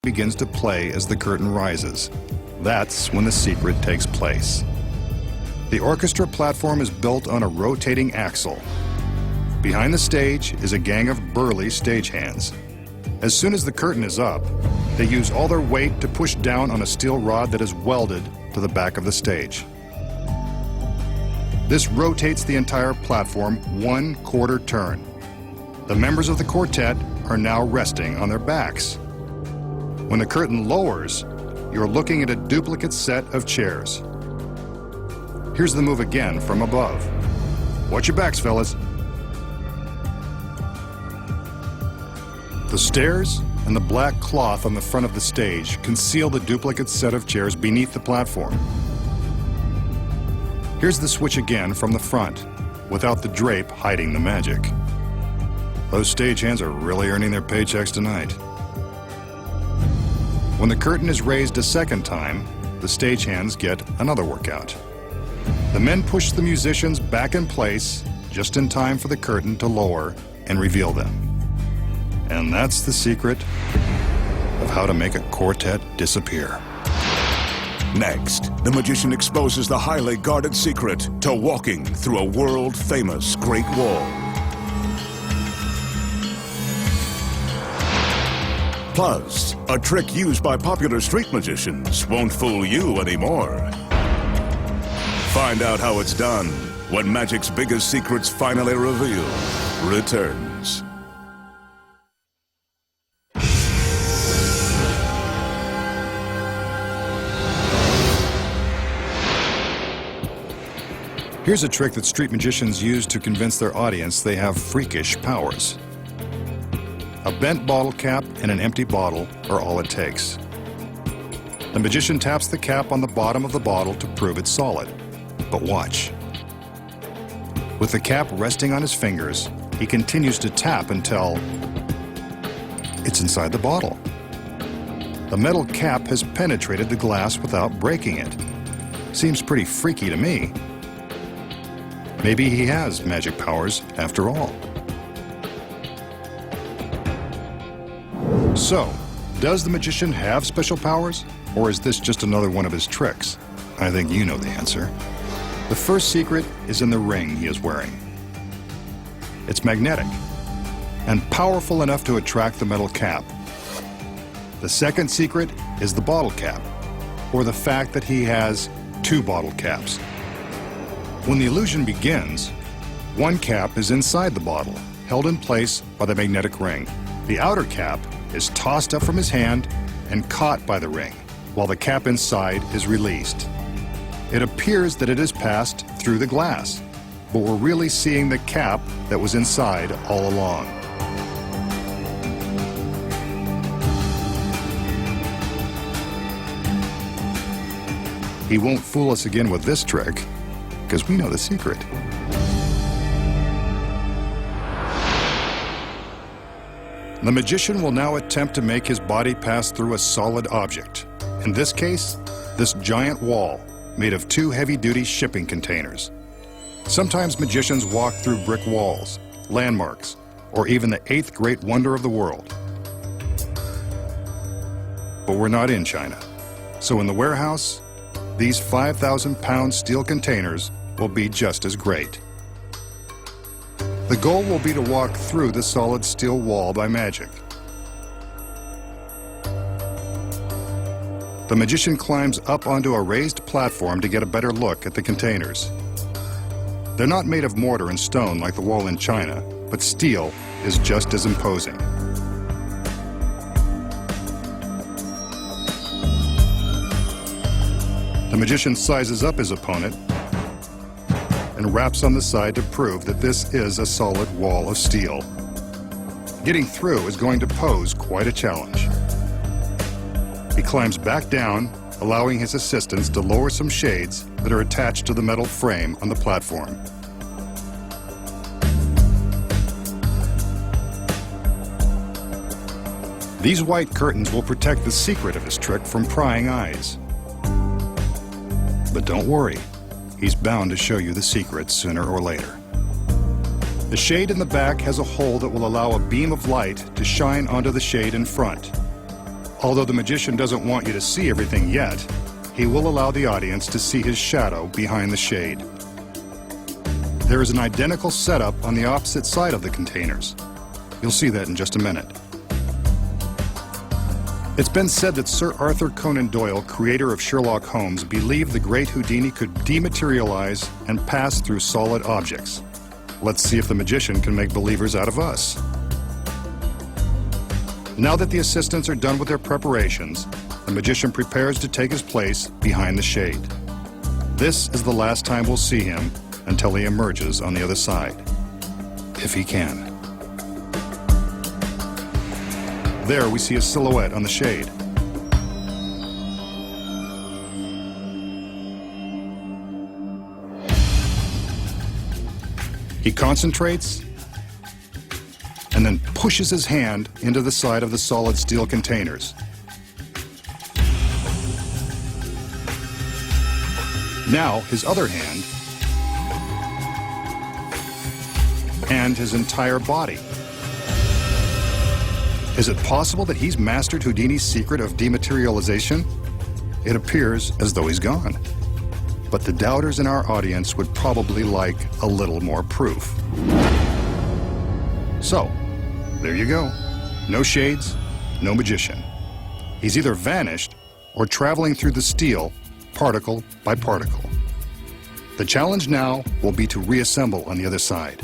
begins to play as the curtain rises. That's when the secret takes place. The orchestra platform is built on a rotating axle. Behind the stage is a gang of burly stagehands. As soon as the curtain is up, they use all their weight to push down on a steel rod that is welded to the back of the stage. This rotates the entire platform 1/4 turn. The members of the quartet are now resting on their backs. When the curtain lowers, you're looking at a duplicate set of chairs. Here's the move again from above. Watch your backs, fellas. The stairs and the black cloth on the front of the stage conceal the duplicate set of chairs beneath the platform. Here's the switch again from the front, without the drape hiding the magic. Those stagehands are really earning their paychecks tonight. When the curtain is raised a second time, the stagehands get another workout. The men push the musicians back in place just in time for the curtain to lower and reveal them. And that's the secret of how to make a quartet disappear. Next, the magician exposes the highly guarded secret to walking through a world-famous Great Wall. Plus, a trick used by popular street magicians won't fool you anymore. Find out how it's done when magic's biggest secrets finally revealed returns. Here's a trick that street magicians use to convince their audience they have freakish powers. A bent bottle cap and an empty bottle are all it takes. The magician taps the cap on the bottom of the bottle to prove it's solid. But watch. With the cap resting on his fingers, he continues to tap until it's inside the bottle. The metal cap has penetrated the glass without breaking it. Seems pretty freaky to me. Maybe he has magic powers after all. So, does the magician have special powers? Or is this just another one of his tricks? I think you know the answer. The first secret is in the ring he is wearing. It's magnetic and powerful enough to attract the metal cap. The second secret is the bottle cap, or the fact that he has 2 bottle caps. When the illusion begins, one cap is inside the bottle, held in place by the magnetic ring. The outer cap is tossed up from his hand and caught by the ring, while the cap inside is released. It appears that it has passed through the glass, but we're really seeing the cap that was inside all along. He won't fool us again with this trick, because we know the secret. The magician will now attempt to make his body pass through a solid object. In this case, this giant wall made of 2 heavy-duty shipping containers. Sometimes magicians walk through brick walls, landmarks, or even the 8th great wonder of the world. But we're not in China. So in the warehouse, these 5,000-pound steel containers will be just as great. The goal will be to walk through the solid steel wall by magic. The magician climbs up onto a raised platform to get a better look at the containers. They're not made of mortar and stone like the wall in China, but steel is just as imposing. The magician sizes up his opponent and raps on the side to prove that this is a solid wall of steel. Getting through is going to pose quite a challenge. He climbs back down, allowing his assistants to lower some shades that are attached to the metal frame on the platform. These white curtains will protect the secret of his trick from prying eyes. But don't worry, he's bound to show you the secret sooner or later. The shade in the back has a hole that will allow a beam of light to shine onto the shade in front. Although the magician doesn't want you to see everything yet, he will allow the audience to see his shadow behind the shade. There is an identical setup on the opposite side of the containers. You'll see that in just a minute. It's been said that Sir Arthur Conan Doyle, creator of Sherlock Holmes, believed the great Houdini could dematerialize and pass through solid objects. Let's see if the magician can make believers out of us. Now that the assistants are done with their preparations, the magician prepares to take his place behind the shade. This is the last time we'll see him until he emerges on the other side, if he can. There we see a silhouette on the shade. He concentrates and then pushes his hand into the side of the solid steel containers. Now his other hand and his entire body. Is it possible that he's mastered Houdini's secret of dematerialization? It appears as though he's gone. But the doubters in our audience would probably like a little more proof. So, there you go. No shades, no magician. He's either vanished or traveling through the steel, particle by particle. The challenge now will be to reassemble on the other side.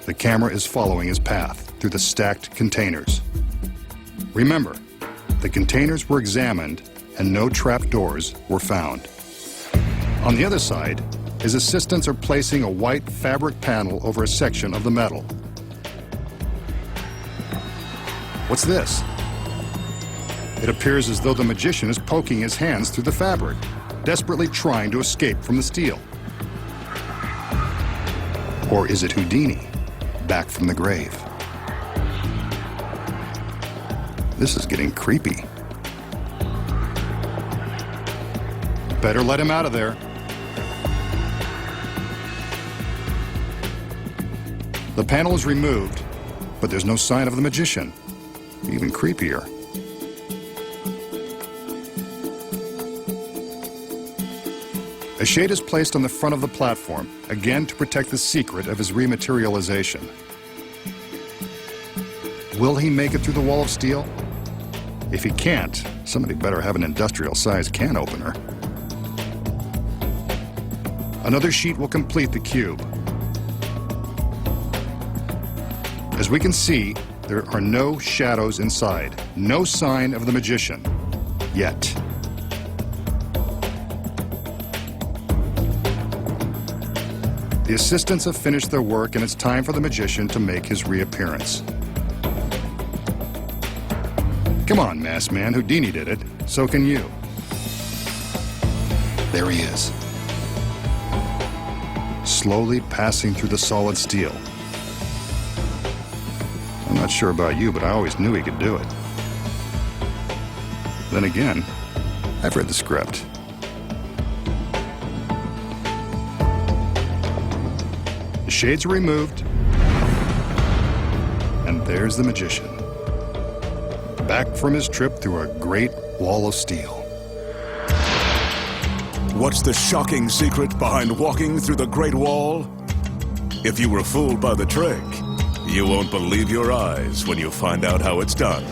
The camera is following his path through the stacked containers. Remember, the containers were examined and no trap doors were found. On the other side, his assistants are placing a white fabric panel over a section of the metal. What's this? It appears as though the magician is poking his hands through the fabric, desperately trying to escape from the steel. Or is it Houdini, back from the grave? This is getting creepy. Better let him out of there. The panel is removed, but there's no sign of the magician. Even creepier. A shade is placed on the front of the platform, again to protect the secret of his rematerialization. Will he make it through the wall of steel? If he can't, somebody better have an industrial-sized can opener. Another sheet will complete the cube. As we can see, there are no shadows inside, no sign of the magician, yet. The assistants have finished their work and it's time for the magician to make his reappearance. Come on, masked man, Houdini did it, so can you. There he is. Slowly passing through the solid steel. I'm not sure about you, but I always knew he could do it. Then again, I've read the script. The shades are removed, and there's the magician, back from his trip through a great wall of steel. What's the shocking secret behind walking through the Great Wall? If you were fooled by the trick, you won't believe your eyes when you find out how it's done.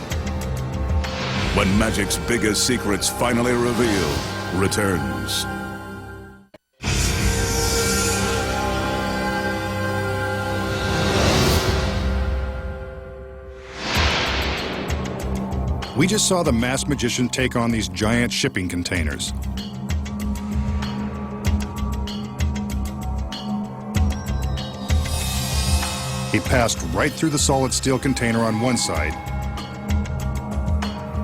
When magic's biggest secrets finally revealed returns. We just saw the masked magician take on these giant shipping containers. He passed right through the solid steel container on one side,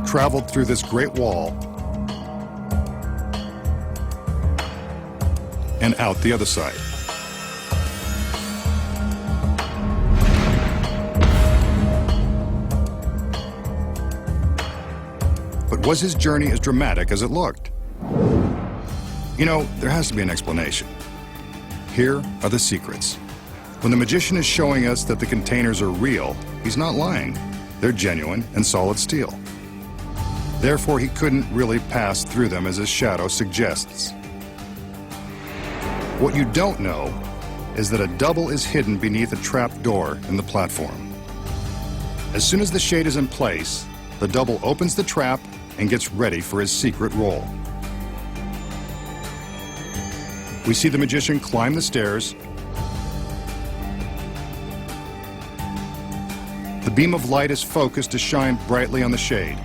traveled through this great wall, and out the other side. But was his journey as dramatic as it looked? You know, there has to be an explanation. Here are the secrets. When the magician is showing us that the containers are real, he's not lying. They're genuine and solid steel. Therefore, he couldn't really pass through them as his shadow suggests. What you don't know is that a double is hidden beneath a trap door in the platform. As soon as the shade is in place, the double opens the trap and gets ready for his secret role. We see the magician climb the stairs. The beam of light is focused to shine brightly on the shade,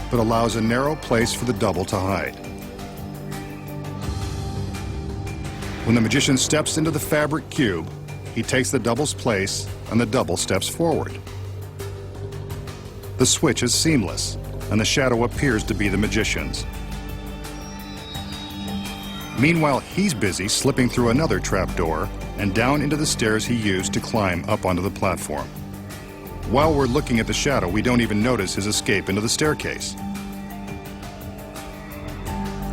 but allows a narrow place for the double to hide. When the magician steps into the fabric cube, he takes the double's place and the double steps forward. The switch is seamless, and the shadow appears to be the magician's. Meanwhile, he's busy slipping through another trapdoor and down into the stairs he used to climb up onto the platform. While we're looking at the shadow, we don't even notice his escape into the staircase.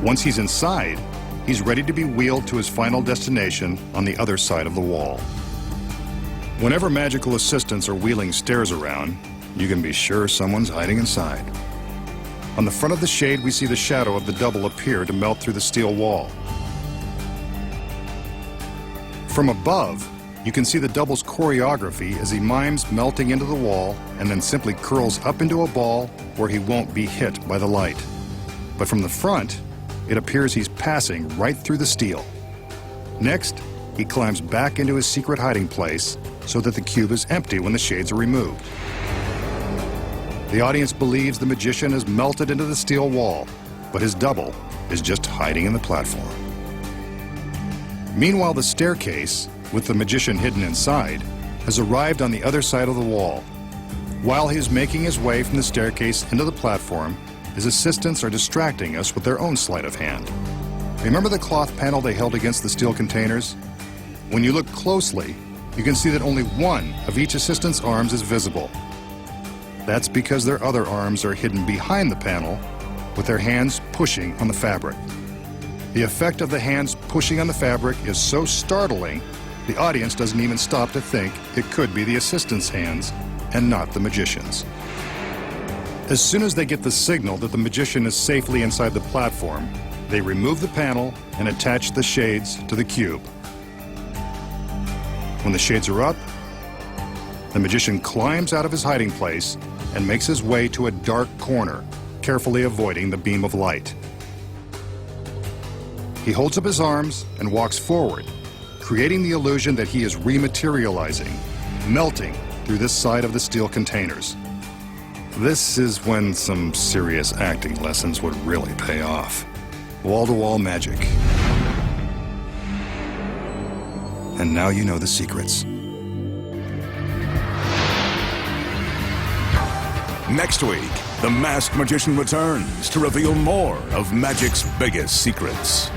Once he's inside, he's ready to be wheeled to his final destination on the other side of the wall. Whenever magical assistants are wheeling stairs around, you can be sure someone's hiding inside. On the front of the shade, we see the shadow of the double appear to melt through the steel wall. From above, you can see the double's choreography as he mimes melting into the wall and then simply curls up into a ball where he won't be hit by the light. But from the front, it appears he's passing right through the steel. Next, he climbs back into his secret hiding place so that the cube is empty when the shades are removed. The audience believes the magician has melted into the steel wall, but his double is just hiding in the platform. Meanwhile, the staircase, with the magician hidden inside, has arrived on the other side of the wall. While he is making his way from the staircase into the platform, his assistants are distracting us with their own sleight of hand. Remember the cloth panel they held against the steel containers? When you look closely, you can see that only one of each assistant's arms is visible. That's because their other arms are hidden behind the panel, with their hands pushing on the fabric. The effect of the hands pushing on the fabric is so startling, the audience doesn't even stop to think it could be the assistant's hands and not the magician's. As soon as they get the signal that the magician is safely inside the platform, they remove the panel and attach the shades to the cube. When the shades are up, the magician climbs out of his hiding place and makes his way to a dark corner, carefully avoiding the beam of light. He holds up his arms and walks forward, creating the illusion that he is rematerializing, melting through this side of the steel containers. This is when some serious acting lessons would really pay off. Wall-to-wall magic. And now you know the secrets. Next week, the masked magician returns to reveal more of magic's biggest secrets.